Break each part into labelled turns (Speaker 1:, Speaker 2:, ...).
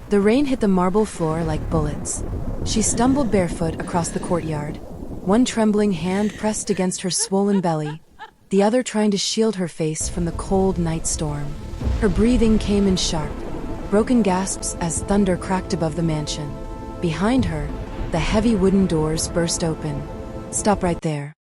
Speaker 1: The rain hit the marble floor like bullets. She stumbled barefoot across the courtyard, one trembling hand pressed against her swollen belly, the other trying to shield her face from the cold night storm. Her breathing came in sharp, broken gasps as thunder cracked above the mansion. Behind her, the heavy wooden doors burst open. "Stop right there."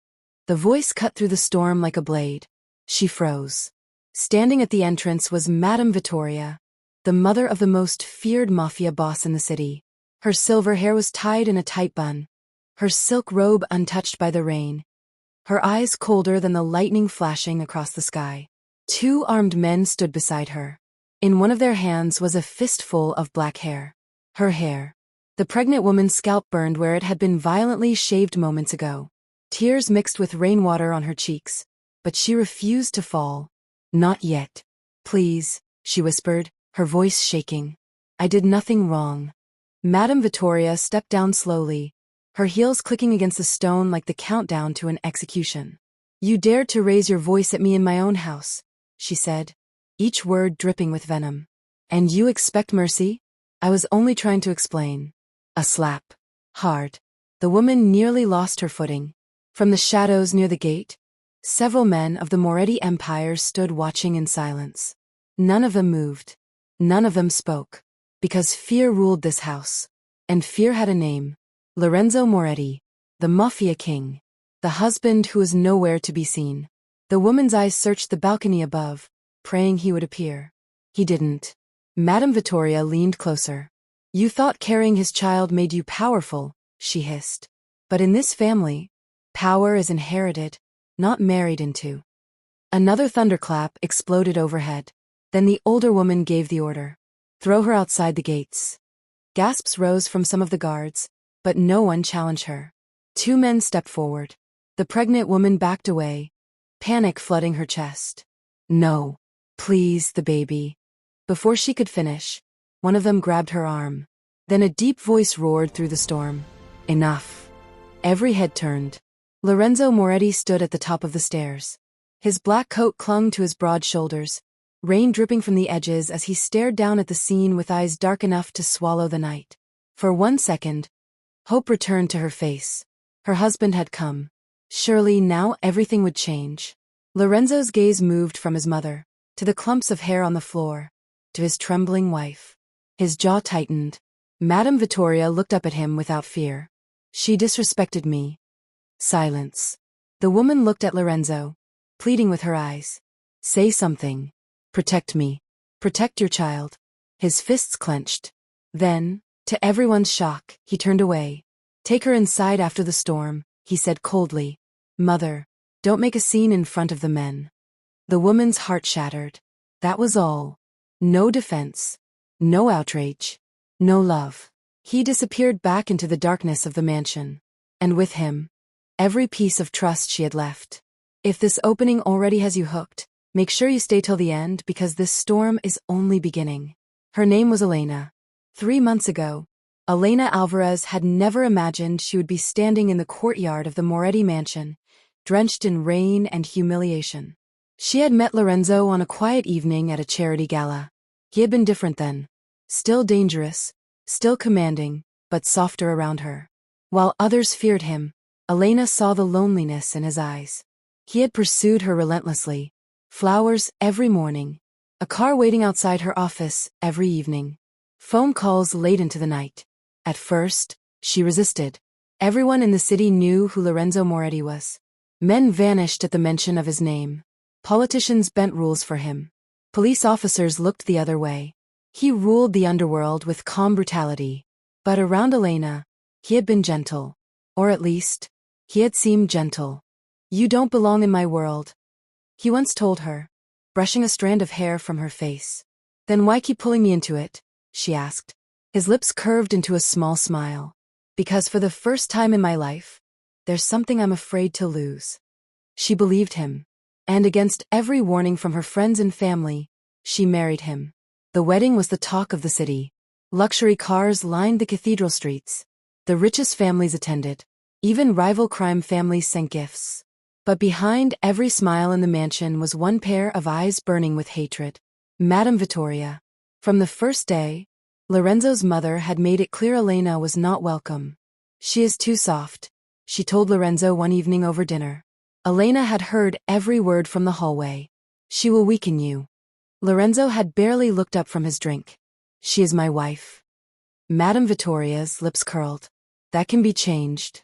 Speaker 1: The voice cut through the storm like a blade. She froze. Standing at the entrance was Madame Vittoria, the mother of the most feared Mafia boss in the city. Her silver hair was tied in a tight bun, her silk robe untouched by the rain, her eyes colder than the lightning flashing across the sky. Two armed men stood beside her. In one of their hands was a fistful of black hair. Her hair. The pregnant woman's scalp burned where it had been violently shaved moments ago. Tears mixed with rainwater on her cheeks, but she refused to fall. "Not yet. Please," she whispered, her voice shaking. "I did nothing wrong." Madame Vittoria stepped down slowly, her heels clicking against the stone like the countdown to an execution. "You dared to raise your voice at me in my own house," she said, each word dripping with venom. "And you expect mercy?" "I was only trying to explain." A slap. Hard. The woman nearly lost her footing. From the shadows near the gate, several men of the Moretti Empire stood watching in silence. None of them moved. None of them spoke. Because fear ruled this house. And fear had a name. Lorenzo Moretti, the Mafia king. The husband who was nowhere to be seen. The woman's eyes searched the balcony above, praying he would appear. He didn't. Madame Vittoria leaned closer. "You thought carrying his child made you powerful," she hissed. "But in this family, power is inherited, not married into." Another thunderclap exploded overhead. Then the older woman gave the order. "Throw her outside the gates." Gasps rose from some of the guards, but no one challenged her. Two men stepped forward. The pregnant woman backed away, panic flooding her chest. "No. Please, the baby." Before she could finish, one of them grabbed her arm. Then a deep voice roared through the storm. "Enough." Every head turned. Lorenzo Moretti stood at the top of the stairs. His black coat clung to his broad shoulders, rain dripping from the edges as he stared down at the scene with eyes dark enough to swallow the night. For 1 second, hope returned to her face. Her husband had come. Surely now everything would change. Lorenzo's gaze moved from his mother, to the clumps of hair on the floor, to his trembling wife. His jaw tightened. Madame Vittoria looked up at him without fear. "She disrespected me." Silence. The woman looked at Lorenzo, pleading with her eyes. "Say something. Protect me. Protect your child." His fists clenched. Then, to everyone's shock, he turned away. "Take her inside after the storm," he said coldly. "Mother, don't make a scene in front of the men." The woman's heart shattered. That was all. No defense. No outrage. No love. He disappeared back into the darkness of the mansion. And with him, every piece of trust she had left. If this opening already has you hooked, make sure you stay till the end because this storm is only beginning. Her name was Elena. 3 months ago, Elena Alvarez had never imagined she would be standing in the courtyard of the Moretti mansion, drenched in rain and humiliation. She had met Lorenzo on a quiet evening at a charity gala. He had been different then. Still dangerous, still commanding, but softer around her. While others feared him, Elena saw the loneliness in his eyes. He had pursued her relentlessly. Flowers every morning. A car waiting outside her office every evening. Phone calls late into the night. At first, she resisted. Everyone in the city knew who Lorenzo Moretti was. Men vanished at the mention of his name. Politicians bent rules for him. Police officers looked the other way. He ruled the underworld with calm brutality. But around Elena, he had been gentle. Or at least, he had seemed gentle. "You don't belong in my world," he once told her, brushing a strand of hair from her face. "Then why keep pulling me into it?" she asked. His lips curved into a small smile. "Because for the first time in my life, there's something I'm afraid to lose." She believed him. And against every warning from her friends and family, she married him. The wedding was the talk of the city. Luxury cars lined the cathedral streets. The richest families attended. Even rival crime families sent gifts. But behind every smile in the mansion was one pair of eyes burning with hatred. Madame Vittoria. From the first day, Lorenzo's mother had made it clear Elena was not welcome. She is too soft, she told Lorenzo one evening over dinner. Elena had heard every word from the hallway. She will weaken you. Lorenzo had barely looked up from his drink. She is my wife. Madame Vittoria's lips curled. That can be changed.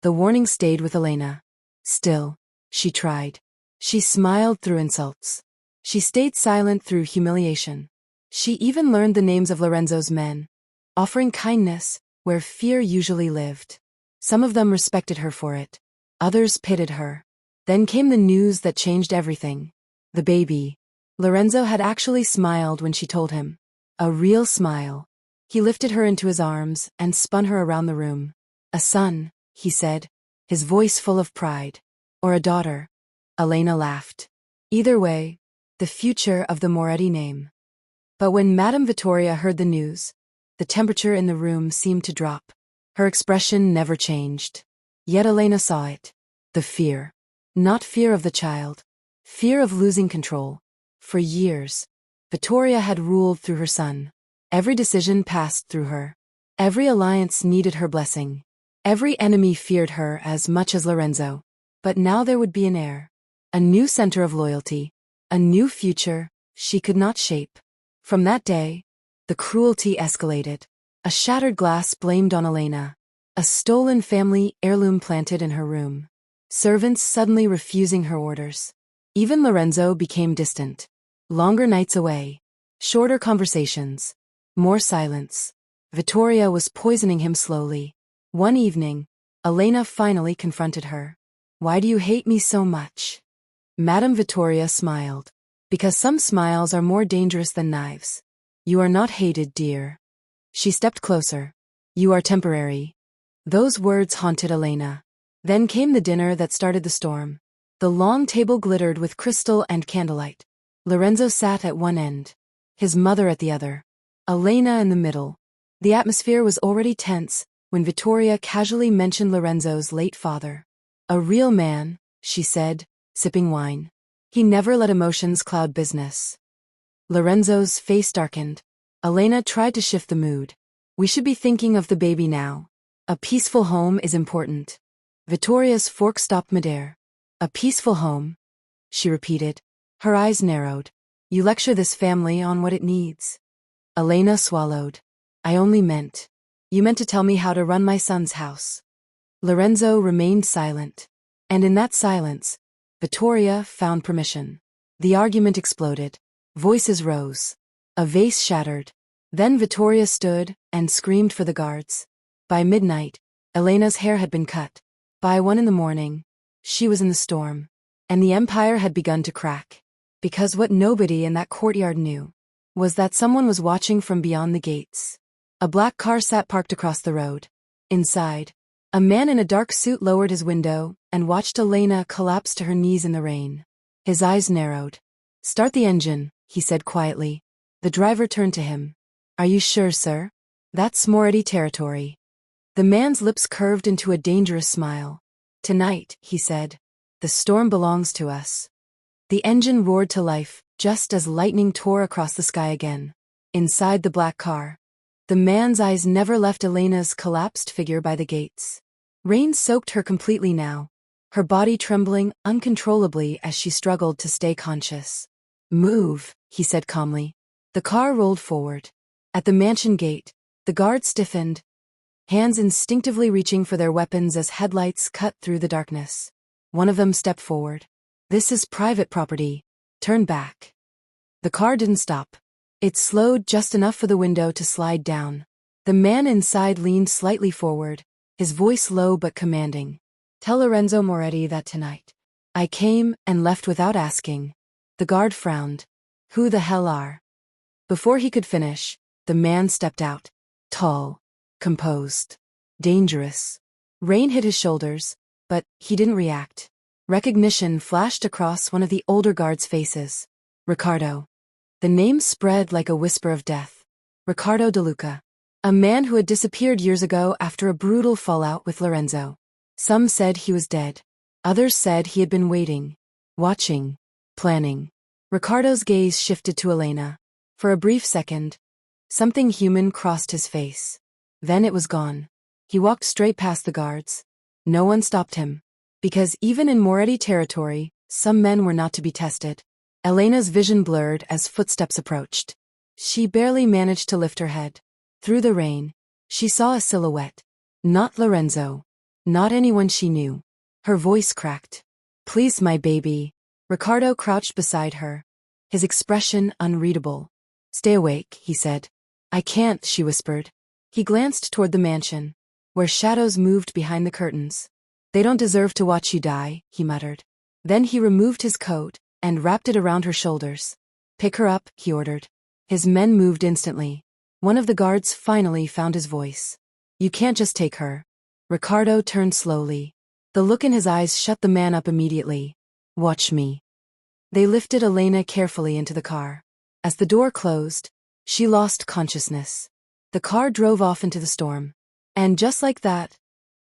Speaker 1: The warning stayed with Elena. Still, she tried. She smiled through insults. She stayed silent through humiliation. She even learned the names of Lorenzo's men, offering kindness where fear usually lived. Some of them respected her for it. Others pitied her. Then came the news that changed everything. The baby. Lorenzo had actually smiled when she told him. A real smile. He lifted her into his arms and spun her around the room. A son, he said, his voice full of pride. Or a daughter. Elena laughed. Either way, the future of the Moretti name. But when Madame Vittoria heard the news, the temperature in the room seemed to drop. Her expression never changed. Yet Elena saw it. The fear. Not fear of the child. Fear of losing control. For years, Vittoria had ruled through her son. Every decision passed through her. Every alliance needed her blessing. Every enemy feared her as much as Lorenzo. But now there would be an heir. A new center of loyalty. A new future she could not shape. From that day, the cruelty escalated. A shattered glass blamed on Elena. A stolen family heirloom planted in her room. Servants suddenly refusing her orders. Even Lorenzo became distant. Longer nights away. Shorter conversations. More silence. Vittoria was poisoning him slowly. One evening, Elena finally confronted her. Why do you hate me so much? Madame Vittoria smiled. Because some smiles are more dangerous than knives. You are not hated, dear. She stepped closer. You are temporary. Those words haunted Elena. Then came the dinner that started the storm. The long table glittered with crystal and candlelight. Lorenzo sat at one end. His mother at the other. Elena in the middle. The atmosphere was already tense when Vittoria casually mentioned Lorenzo's late father. A real man, she said, sipping wine. He never let emotions cloud business. Lorenzo's face darkened. Elena tried to shift the mood. We should be thinking of the baby now. A peaceful home is important. Vittoria's fork stopped midair. A peaceful home, she repeated. Her eyes narrowed. You lecture this family on what it needs. Elena swallowed. I only meant. You meant to tell me how to run my son's house. Lorenzo remained silent. And in that silence, Vittoria found permission. The argument exploded. Voices rose. A vase shattered. Then Vittoria stood and screamed for the guards. By midnight, Elena's hair had been cut. By 1 a.m, she was in the storm. And the empire had begun to crack. Because what nobody in that courtyard knew was that someone was watching from beyond the gates. A black car sat parked across the road. Inside, a man in a dark suit lowered his window and watched Elena collapse to her knees in the rain. His eyes narrowed. Start the engine, he said quietly. The driver turned to him. Are you sure, sir? That's Moretti territory. The man's lips curved into a dangerous smile. Tonight, he said, the storm belongs to us. The engine roared to life, just as lightning tore across the sky again. Inside the black car, the man's eyes never left Elena's collapsed figure by the gates. Rain soaked her completely now, her body trembling uncontrollably as she struggled to stay conscious. Move, he said calmly. The car rolled forward. At the mansion gate, the guard stiffened, hands instinctively reaching for their weapons as headlights cut through the darkness. One of them stepped forward. This is private property. Turn back. The car didn't stop. It slowed just enough for the window to slide down. The man inside leaned slightly forward, his voice low but commanding. Tell Lorenzo Moretti that tonight. I came and left without asking. The guard frowned. Who the hell are? Before he could finish, the man stepped out. Tall, composed, dangerous. Rain hit his shoulders, but he didn't react. Recognition flashed across one of the older guards' faces. Riccardo. The name spread like a whisper of death. Riccardo De Luca. A man who had disappeared years ago after a brutal fallout with Lorenzo. Some said he was dead. Others said he had been waiting, watching, planning. Riccardo's gaze shifted to Elena. For a brief second, Something human crossed his face. Then it was gone. He walked straight past the guards. No one stopped him. Because even in Moretti territory, some men were not to be tested. Elena's vision blurred as footsteps approached. She barely managed to lift her head. Through the rain, she saw a silhouette. Not Lorenzo. Not anyone she knew. Her voice cracked. "Please, my baby." Ricardo crouched beside her, his expression unreadable. "Stay awake," he said. "I can't," she whispered. He glanced toward the mansion, where shadows moved behind the curtains. "They don't deserve to watch you die," he muttered. Then he removed his coat and wrapped it around her shoulders. "Pick her up," he ordered. His men moved instantly. One of the guards finally found his voice. "You can't just take her." Ricardo turned slowly. The look in his eyes shut the man up immediately. "Watch me." They lifted Elena carefully into the car. As the door closed, she lost consciousness. The car drove off into the storm. And just like that,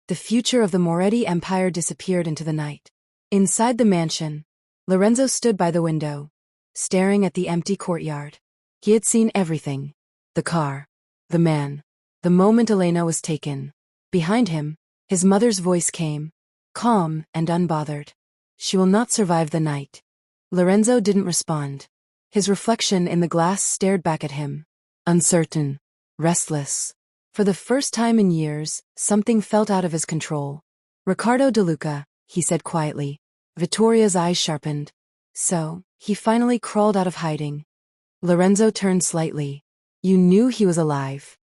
Speaker 1: the future of the Moretti Empire disappeared into the night. Inside the mansion, Lorenzo stood by the window, staring at the empty courtyard. He had seen everything. The car, the man, the moment Elena was taken. Behind him, his mother's voice came, calm and unbothered. "She will not survive the night." Lorenzo didn't respond. His reflection in the glass stared back at him. Uncertain, restless. For the first time in years, something felt out of his control. "Ricardo De Luca," he said quietly. Vittoria's eyes sharpened. "So, he finally crawled out of hiding." Lorenzo turned slightly. "You knew he was alive."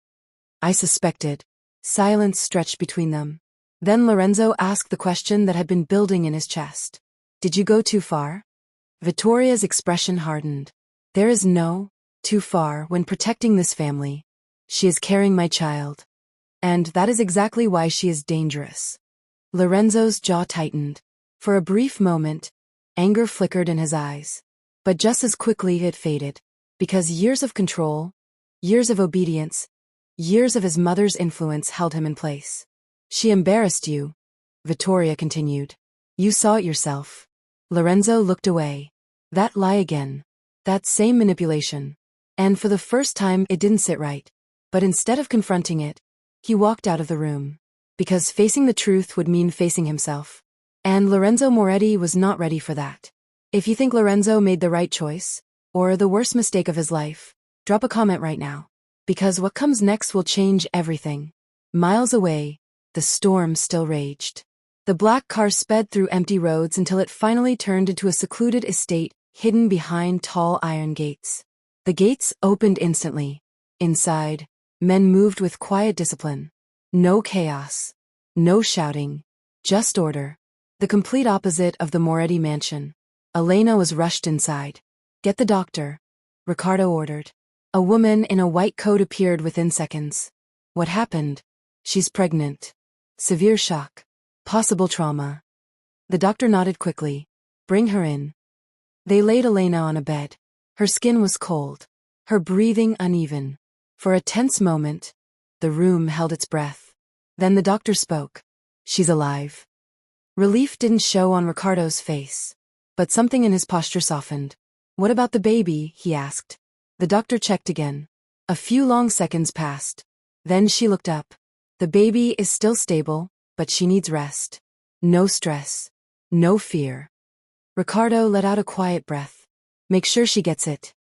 Speaker 1: "I suspected." Silence stretched between them. Then Lorenzo asked the question that had been building in his chest. "Did you go too far?" Vittoria's expression hardened. "There is no too far when protecting this family. She is carrying my child. And that is exactly why she is dangerous." Lorenzo's jaw tightened. For a brief moment, anger flickered in his eyes. But just as quickly it faded. Because years of control, years of obedience, years of his mother's influence held him in place. "She embarrassed you," Vittoria continued. "You saw it yourself." Lorenzo looked away. That lie again. That same manipulation. And for the first time it didn't sit right. But instead of confronting it, he walked out of the room. Because facing the truth would mean facing himself. And Lorenzo Moretti was not ready for that. If you think Lorenzo made the right choice, or the worst mistake of his life, drop a comment right now. Because what comes next will change everything. Miles away, the storm still raged. The black car sped through empty roads until it finally turned into a secluded estate hidden behind tall iron gates. The gates opened instantly. Inside, men moved with quiet discipline. No chaos. No shouting. Just order. The complete opposite of the Moretti mansion. Elena was rushed inside. "Get the doctor," Ricardo ordered. A woman in a white coat appeared within seconds. "What happened?" "She's pregnant. Severe shock. Possible trauma." The doctor nodded quickly. "Bring her in." They laid Elena on a bed. Her skin was cold, her breathing uneven. For a tense moment, the room held its breath. Then the doctor spoke. "She's alive." Relief didn't show on Ricardo's face, but something in his posture softened. "What about the baby?" he asked. The doctor checked again. A few long seconds passed. Then she looked up. "The baby is still stable, but she needs rest. No stress. No fear." Ricardo let out a quiet breath. "Make sure she gets it."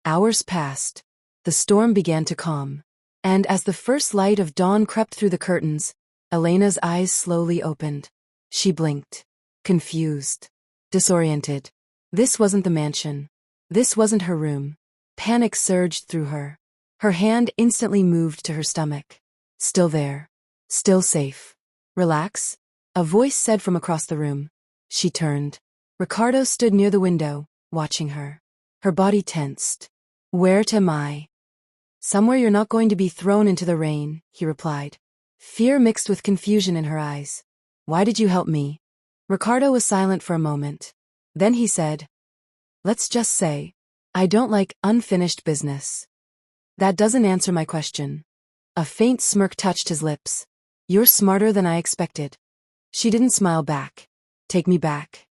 Speaker 1: Hours passed. The storm began to calm. And as the first light of dawn crept through the curtains, Elena's eyes slowly opened. She blinked. Confused. Disoriented. This wasn't the mansion. This wasn't her room. Panic surged through her. Her hand instantly moved to her stomach. Still there. Still safe. "Relax," a voice said from across the room. She turned. Ricardo stood near the window, watching her. Her body tensed. "Where am I?" "Somewhere you're not going to be thrown into the rain," he replied. Fear mixed with confusion in her eyes. "Why did you help me?" Ricardo was silent for a moment. Then he said, "Let's just say, I don't like unfinished business." "That doesn't answer my question." A faint smirk touched his lips. "You're smarter than I expected." She didn't smile back. "Take me back."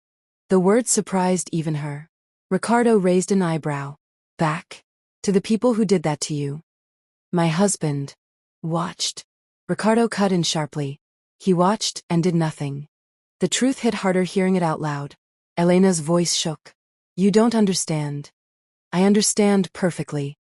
Speaker 1: The word surprised even her. Ricardo raised an eyebrow. "Back? To the people who did that to you?" My husband watched. Ricardo cut in sharply. He watched and did nothing. The truth hit harder hearing it out loud. Elena's voice shook. You don't understand. I understand perfectly.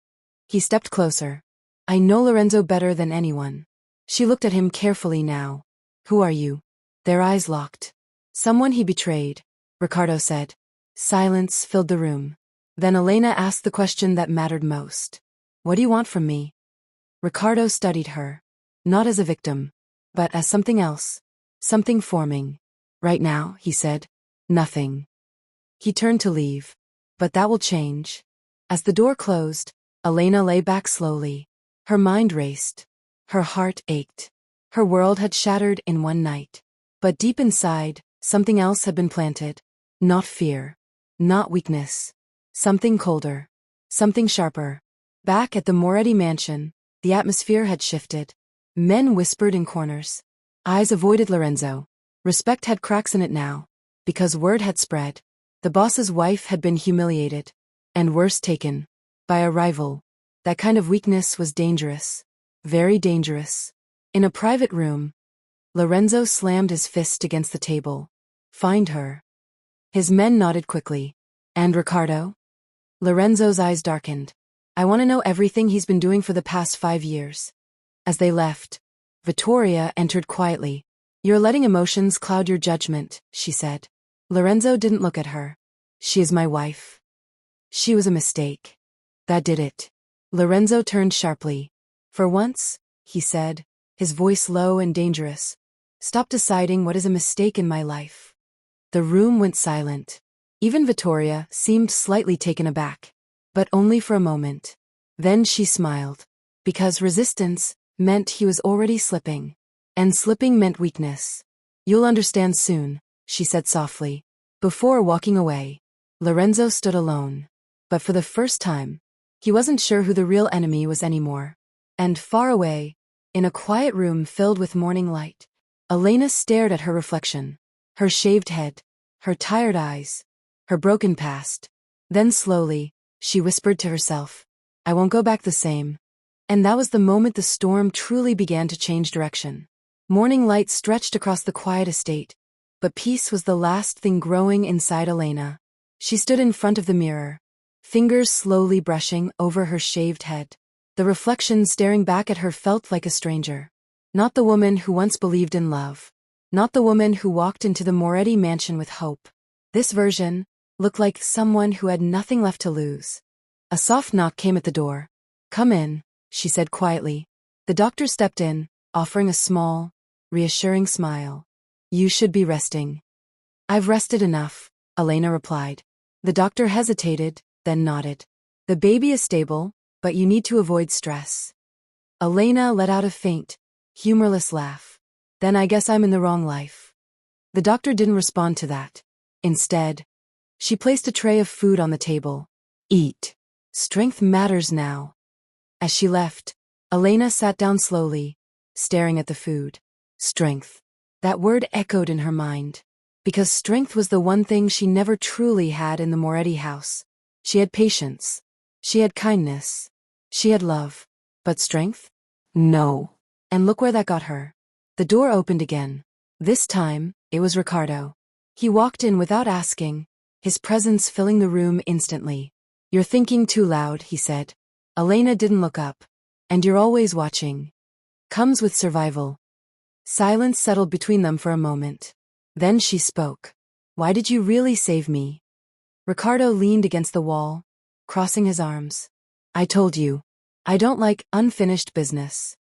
Speaker 1: He stepped closer. I know Lorenzo better than anyone. She looked at him carefully now. Who are you? Their eyes locked. Someone he betrayed, Ricardo said. Silence filled the room. Then Elena asked the question that mattered most. What do you want from me? Ricardo studied her. Not as a victim, but as something else. Something forming. Right now, he said. Nothing. He turned to leave. But that will change. As the door closed, Elena lay back slowly. Her mind raced. Her heart ached. Her world had shattered in one night. But deep inside, something else had been planted. Not fear. Not weakness. Something colder. Something sharper. Back at the Moretti mansion, the atmosphere had shifted. Men whispered in corners. Eyes avoided Lorenzo. Respect had cracks in it now. Because word had spread. The boss's wife had been humiliated. And worse, taken. By a rival. That kind of weakness was dangerous. Very dangerous. In a private room, Lorenzo slammed his fist against the table. Find her. His men nodded quickly. And Ricardo? Lorenzo's eyes darkened. I want to know everything he's been doing for the past 5 years. As they left, Vittoria entered quietly. You're letting emotions cloud your judgment, she said. Lorenzo didn't look at her. She is my wife. She was a mistake. That did it. Lorenzo turned sharply. For once, he said, his voice low and dangerous. Stop deciding what is a mistake in my life. The room went silent. Even Vittoria seemed slightly taken aback. But only for a moment. Then she smiled. Because resistance meant he was already slipping. And slipping meant weakness. You'll understand soon, she said softly. Before walking away, Lorenzo stood alone. But for the first time, he wasn't sure who the real enemy was anymore. And far away, in a quiet room filled with morning light, Elena stared at her reflection. Her shaved head, her tired eyes, her broken past. Then slowly, she whispered to herself, I won't go back the same. And that was the moment the storm truly began to change direction. Morning light stretched across the quiet estate, but peace was the last thing growing inside Elena. She stood in front of the mirror, fingers slowly brushing over her shaved head. The reflection staring back at her felt like a stranger. Not the woman who once believed in love. Not the woman who walked into the Moretti mansion with hope. This version looked like someone who had nothing left to lose. A soft knock came at the door. Come in, she said quietly. The doctor stepped in, offering a small, reassuring smile. You should be resting. I've rested enough, Elena replied. The doctor hesitated, then nodded. The baby is stable, but you need to avoid stress. Elena let out a faint, humorless laugh. Then I guess I'm in the wrong life. The doctor didn't respond to that. Instead, she placed a tray of food on the table. Eat. Strength matters now. As she left, Elena sat down slowly, staring at the food. Strength. That word echoed in her mind. Because strength was the one thing she never truly had in the Moretti house. She had patience. She had kindness. She had love. But strength? No. And look where that got her. The door opened again. This time, it was Ricardo. He walked in without asking, his presence filling the room instantly. You're thinking too loud, he said. Elena didn't look up. And you're always watching. Comes with survival. Silence settled between them for a moment. Then she spoke. Why did you really save me? Ricardo leaned against the wall, crossing his arms. I told you. I don't like unfinished business.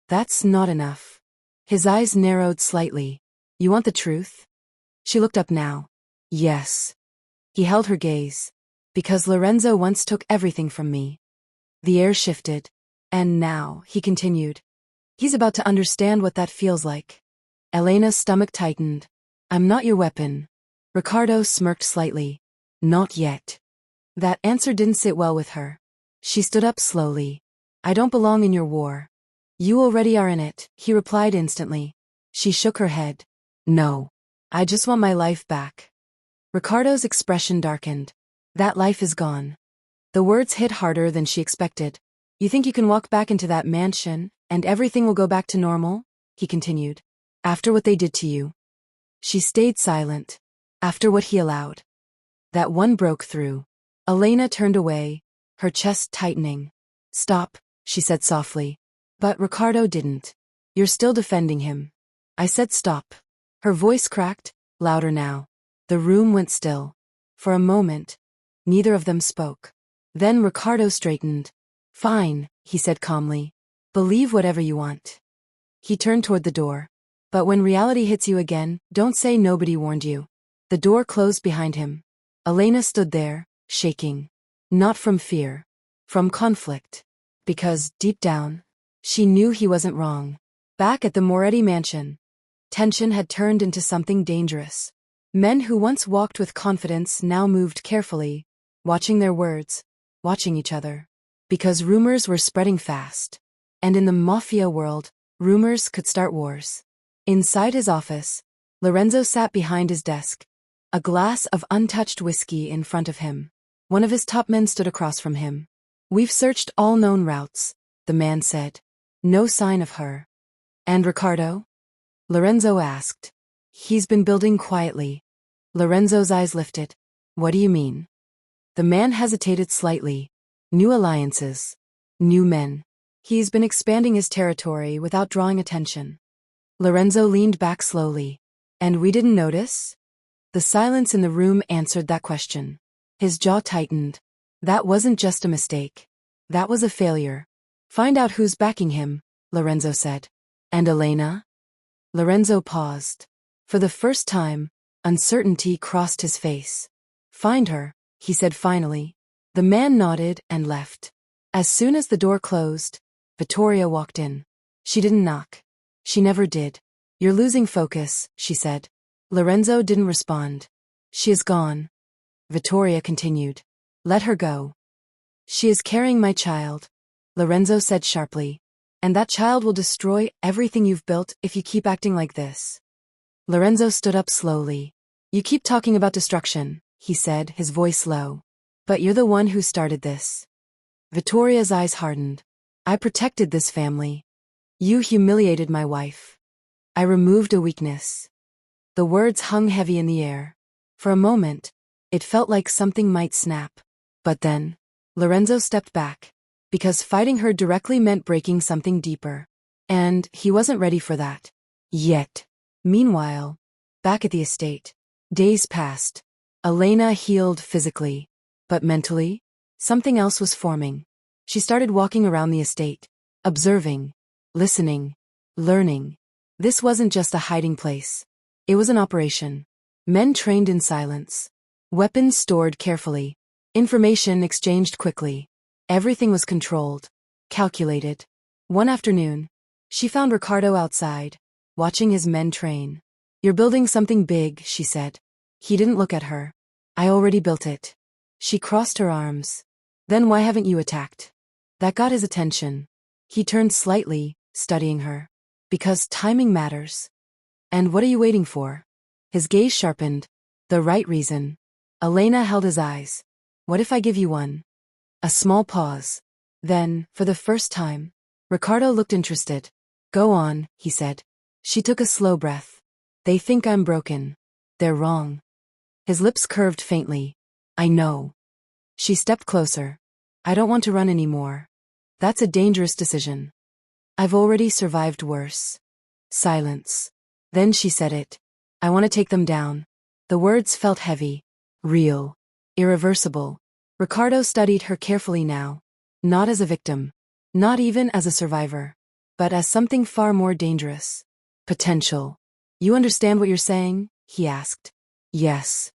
Speaker 1: That's not enough. His eyes narrowed slightly. You want the truth? She looked up now. Yes. He held her gaze. Because Lorenzo once took everything from me. The air shifted. And now, he continued. He's about to understand what that feels like. Elena's stomach tightened. I'm not your weapon. Ricardo smirked slightly. Not yet. That answer didn't sit well with her. She stood up slowly. I don't belong in your war. You already are in it, he replied instantly. She shook her head. No. I just want my life back. Ricardo's expression darkened. That life is gone. The words hit harder than she expected. You think you can walk back into that mansion, and everything will go back to normal? He continued. After what they did to you. She stayed silent. After what he allowed. That one broke through. Elena turned away, her chest tightening. Stop, she said softly. But Ricardo didn't. You're still defending him. I said stop. Her voice cracked, louder now. The room went still. For a moment, neither of them spoke. Then Ricardo straightened. Fine, he said calmly. Believe whatever you want. He turned toward the door. But when reality hits you again, don't say nobody warned you. The door closed behind him. Elena stood there, shaking. Not from fear. From conflict. Because, deep down, she knew he wasn't wrong. Back at the Moretti mansion, tension had turned into something dangerous. Men who once walked with confidence now moved carefully, watching their words, watching each other. Because rumors were spreading fast. And in the Mafia world, rumors could start wars. Inside his office, Lorenzo sat behind his desk, a glass of untouched whiskey in front of him. One of his top men stood across from him. We've searched all known routes, the man said. No sign of her. And Ricardo? Lorenzo asked. He's been building quietly. Lorenzo's eyes lifted. What do you mean? The man hesitated slightly. New alliances. New men. He's been expanding his territory without drawing attention. Lorenzo leaned back slowly. And we didn't notice? The silence in the room answered that question. His jaw tightened. That wasn't just a mistake. That was a failure. Find out who's backing him, Lorenzo said. And Elena? Lorenzo paused. For the first time, uncertainty crossed his face. Find her, he said finally. The man nodded and left. As soon as the door closed, Vittoria walked in. She didn't knock. She never did. You're losing focus, she said. Lorenzo didn't respond. She is gone. Vittoria continued. Let her go. She is carrying my child, Lorenzo said sharply. And that child will destroy everything you've built if you keep acting like this. Lorenzo stood up slowly. You keep talking about destruction, he said, his voice low. But you're the one who started this. Vittoria's eyes hardened. I protected this family. You humiliated my wife. I removed a weakness. The words hung heavy in the air. For a moment, it felt like something might snap. But then, Lorenzo stepped back. Because fighting her directly meant breaking something deeper. And he wasn't ready for that. Yet. Meanwhile, back at the estate, days passed. Elena healed physically. But mentally, something else was forming. She started walking around the estate, observing, listening, learning. This wasn't just a hiding place. It was an operation. Men trained in silence. Weapons stored carefully. Information exchanged quickly. Everything was controlled, calculated. One afternoon, she found Ricardo outside, watching his men train. You're building something big, she said. He didn't look at her. I already built it. She crossed her arms. Then why haven't you attacked? That got his attention. He turned slightly, studying her. Because timing matters. And what are you waiting for? His gaze sharpened. The right reason. Elena held his eyes. What if I give you one? A small pause. Then, for the first time, Ricardo looked interested. Go on, he said. She took a slow breath. They think I'm broken. They're wrong. His lips curved faintly. I know. She stepped closer. I don't want to run anymore. That's a dangerous decision. I've already survived worse. Silence. Then she said it. I want to take them down. The words felt heavy. Real. Irreversible. Ricardo studied her carefully now. Not as a victim. Not even as a survivor. But as something far more dangerous. Potential. You understand what you're saying? He asked. Yes.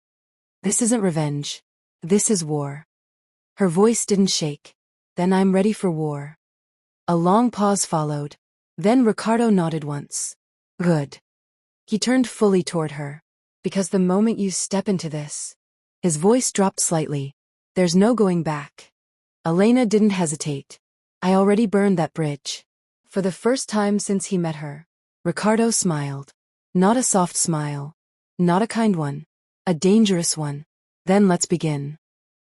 Speaker 1: This isn't revenge. This is war. Her voice didn't shake. Then I'm ready for war. A long pause followed. Then Ricardo nodded once. Good. He turned fully toward her. Because the moment you step into this. His voice dropped slightly. There's no going back. Elena didn't hesitate. I already burned that bridge. For the first time since he met her, Ricardo smiled. Not a soft smile. Not a kind one. A dangerous one. Then let's begin.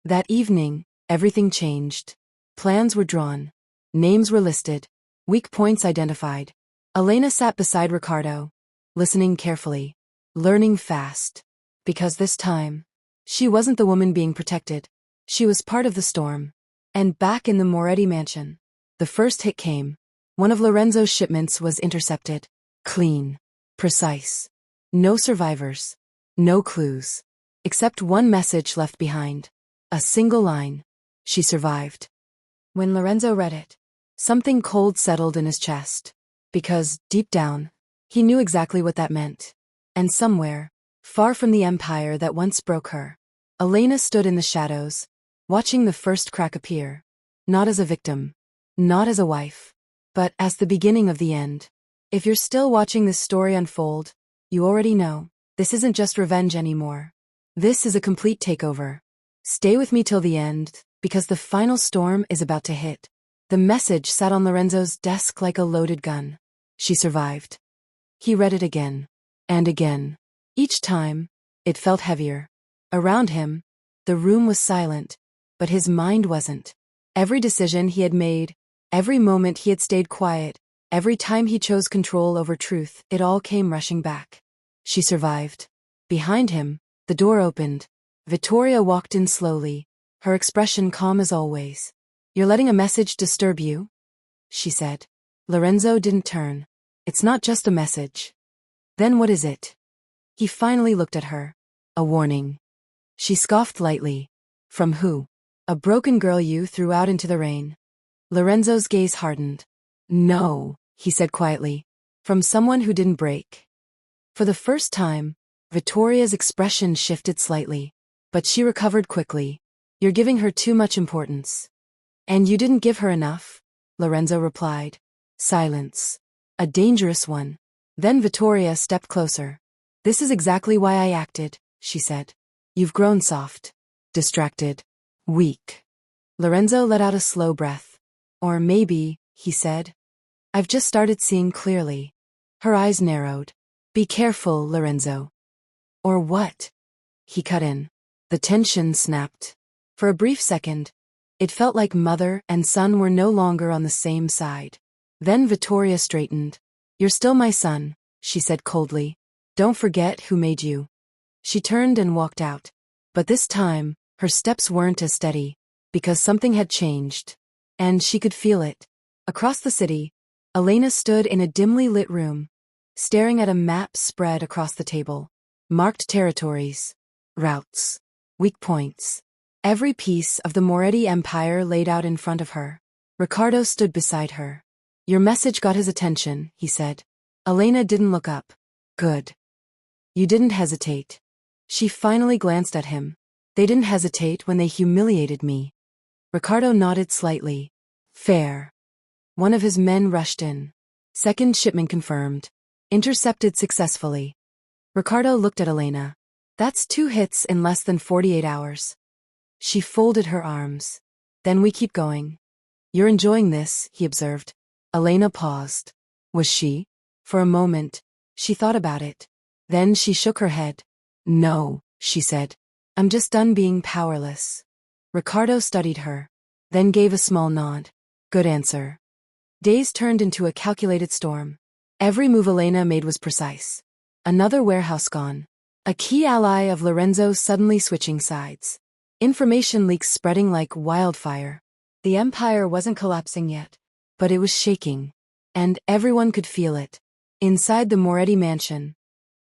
Speaker 1: That evening, everything changed. Plans were drawn. Names were listed. Weak points identified. Elena sat beside Ricardo, listening carefully, learning fast. Because this time, she wasn't the woman being protected. She was part of the storm. And back in the Moretti mansion, the first hit came. One of Lorenzo's shipments was intercepted. Clean. Precise. No survivors. No clues. Except one message left behind. A single line. She survived. When Lorenzo read it, something cold settled in his chest. Because, deep down, he knew exactly what that meant. And somewhere, far from the empire that once broke her, Elena stood in the shadows, watching the first crack appear. Not as a victim. Not as a wife. But as the beginning of the end. If you're still watching this story unfold, you already know, this isn't just revenge anymore. This is a complete takeover. Stay with me till the end, because the final storm is about to hit. The message sat on Lorenzo's desk like a loaded gun. She survived. He read it again. And again. Each time, it felt heavier. Around him, the room was silent, but his mind wasn't. Every decision he had made, every moment he had stayed quiet, every time he chose control over truth, it all came rushing back. She survived. Behind him, the door opened. Vittoria walked in slowly, her expression calm as always. "You're letting a message disturb you?" she said. Lorenzo didn't turn. "It's not just a message." "Then what is it?" He finally looked at her. "A warning." She scoffed lightly. "From who?" "A broken girl you threw out into the rain." Lorenzo's gaze hardened. "No," he said quietly. "From someone who didn't break." For the first time, Vittoria's expression shifted slightly. But she recovered quickly. "You're giving her too much importance." "And you didn't give her enough," Lorenzo replied. Silence. A dangerous one. Then Vittoria stepped closer. "This is exactly why I acted," she said. "You've grown soft. Distracted. Weak." Lorenzo let out a slow breath. "Or maybe," he said, "I've just started seeing clearly." Her eyes narrowed. "Be careful, Lorenzo." "Or what?" He cut in. The tension snapped. For a brief second, it felt like mother and son were no longer on the same side. Then Vittoria straightened. "You're still my son," she said coldly. "Don't forget who made you." She turned and walked out. But this time, her steps weren't as steady, because something had changed. And she could feel it. Across the city, Elena stood in a dimly lit room, staring at a map spread across the table. Marked territories. Routes. Weak points. Every piece of the Moretti Empire laid out in front of her. Ricardo stood beside her. "Your message got his attention," he said. Elena didn't look up. "Good. You didn't hesitate." She finally glanced at him. "They didn't hesitate when they humiliated me." Ricardo nodded slightly. "Fair." One of his men rushed in. Second shipment confirmed. Intercepted successfully. Ricardo looked at Elena. "That's 2 hits in less than 48 hours. She folded her arms. "Then we keep going." "You're enjoying this," he observed. Elena paused. Was she? For a moment, she thought about it. Then she shook her head. "No," she said. "I'm just done being powerless." Ricardo studied her, then gave a small nod. "Good answer." Days turned into a calculated storm. Every move Elena made was precise. Another warehouse gone. A key ally of Lorenzo suddenly switching sides. Information leaks spreading like wildfire. The empire wasn't collapsing yet, but it was shaking. And everyone could feel it. Inside the Moretti mansion,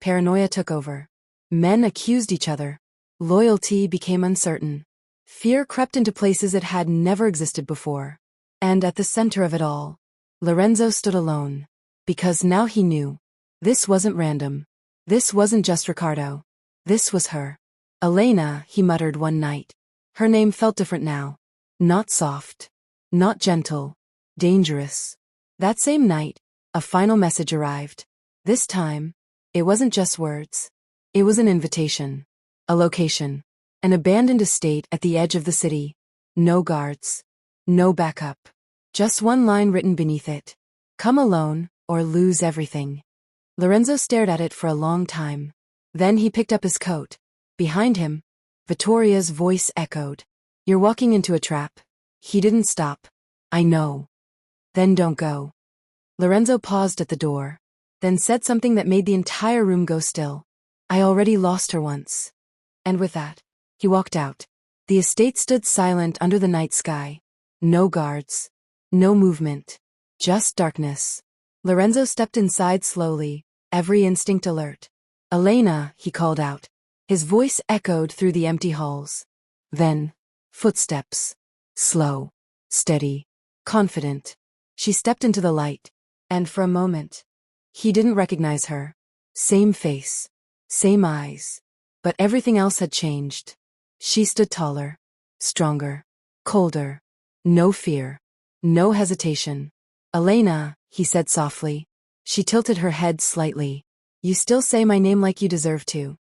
Speaker 1: paranoia took over. Men accused each other. Loyalty became uncertain. Fear crept into places it had never existed before. And at the center of it all, Lorenzo stood alone. Because now he knew. This wasn't random. This wasn't just Ricardo. This was her. "Elena," he muttered one night. Her name felt different now. Not soft. Not gentle. Dangerous. That same night, a final message arrived. This time, it wasn't just words. It was an invitation. A location. An abandoned estate at the edge of the city. No guards. No backup. Just one line written beneath it. "Come alone, or lose everything." Lorenzo stared at it for a long time. Then he picked up his coat. Behind him, Vittoria's voice echoed. "You're walking into a trap." He didn't stop. "I know." Then don't go. Lorenzo paused at the door, then said something that made the entire room go still. I already lost her once. And with that, he walked out. The estate stood silent under the night sky. No guards. No movement. Just darkness. Lorenzo stepped inside slowly, every instinct alert. Elena, he called out. His voice echoed through the empty halls. Then, footsteps. Slow. Steady. Confident. She stepped into the light. And for a moment, he didn't recognize her. Same face. Same eyes. But everything else had changed. She stood taller. Stronger. Colder. No fear. No hesitation. Elena, he said softly. She tilted her head slightly. You still say my name like you deserve to.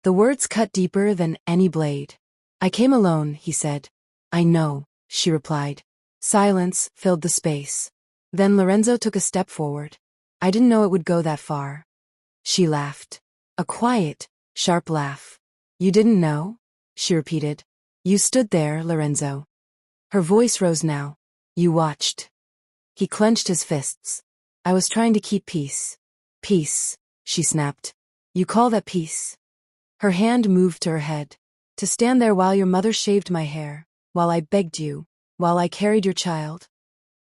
Speaker 1: The words cut deeper than any blade. I came alone, he said. I know, she replied. Silence filled the space. Then Lorenzo took a step forward. I didn't know it would go that far. She laughed. A quiet, sharp laugh. You didn't know? She repeated. You stood there, Lorenzo. Her voice rose now. You watched. He clenched his fists. I was trying to keep peace. Peace, she snapped. You call that peace? Her hand moved to her head. To stand there while your mother shaved my hair, while I begged you, while I carried your child.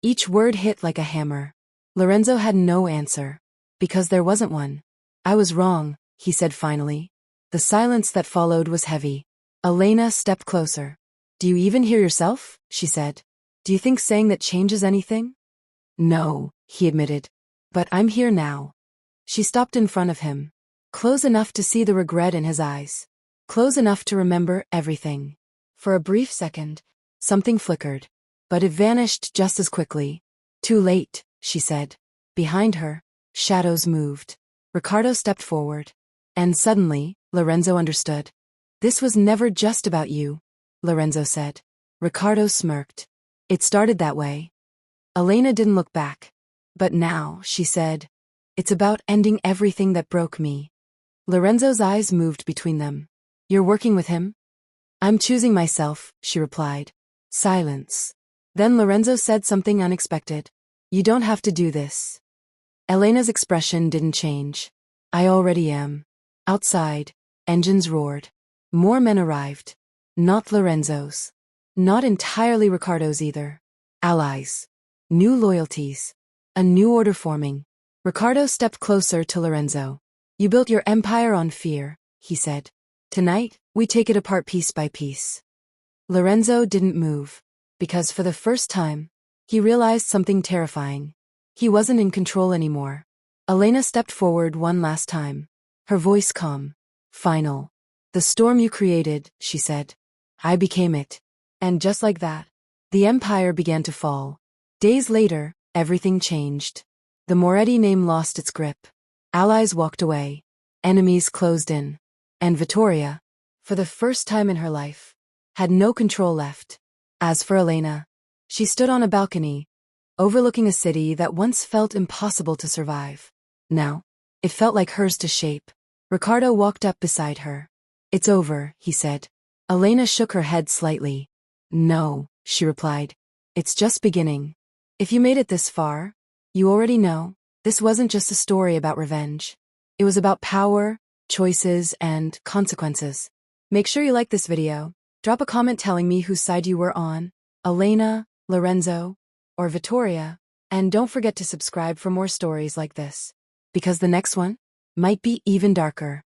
Speaker 1: Each word hit like a hammer. Lorenzo had no answer. Because there wasn't one. I was wrong, he said finally. The silence that followed was heavy. Elena stepped closer. Do you even hear yourself? She said. Do you think saying that changes anything? No, he admitted. But I'm here now. She stopped in front of him. Close enough to see the regret in his eyes. Close enough to remember everything. For a brief second, something flickered. But it vanished just as quickly. Too late, she said. Behind her, shadows moved. Ricardo stepped forward. And suddenly, Lorenzo understood. This was never just about you, Lorenzo said. Ricardo smirked. It started that way. Elena didn't look back. But now, she said, it's about ending everything that broke me. Lorenzo's eyes moved between them. You're working with him? I'm choosing myself, she replied. Silence. Then Lorenzo said something unexpected. You don't have to do this. Elena's expression didn't change. I already am. Outside, engines roared. More men arrived. Not Lorenzo's. Not entirely Ricardo's either. Allies. New loyalties. A new order forming. Ricardo stepped closer to Lorenzo. You built your empire on fear, he said. Tonight, we take it apart piece by piece. Lorenzo didn't move. Because for the first time, he realized something terrifying. He wasn't in control anymore. Elena stepped forward one last time. Her voice calm. Final. The storm you created, she said. I became it. And just like that, the empire began to fall. Days later, everything changed. The Moretti name lost its grip. Allies walked away. Enemies closed in. And Vittoria, for the first time in her life, had no control left. As for Elena, she stood on a balcony, overlooking a city that once felt impossible to survive. Now, it felt like hers to shape. Ricardo walked up beside her. It's over, he said. Elena shook her head slightly. No, she replied. It's just beginning. If you made it this far, you already know, this wasn't just a story about revenge. It was about power, choices, and consequences. Make sure you like this video. Drop a comment telling me whose side you were on, Elena, Lorenzo, or Vittoria, and don't forget to subscribe for more stories like this. Because the next one might be even darker.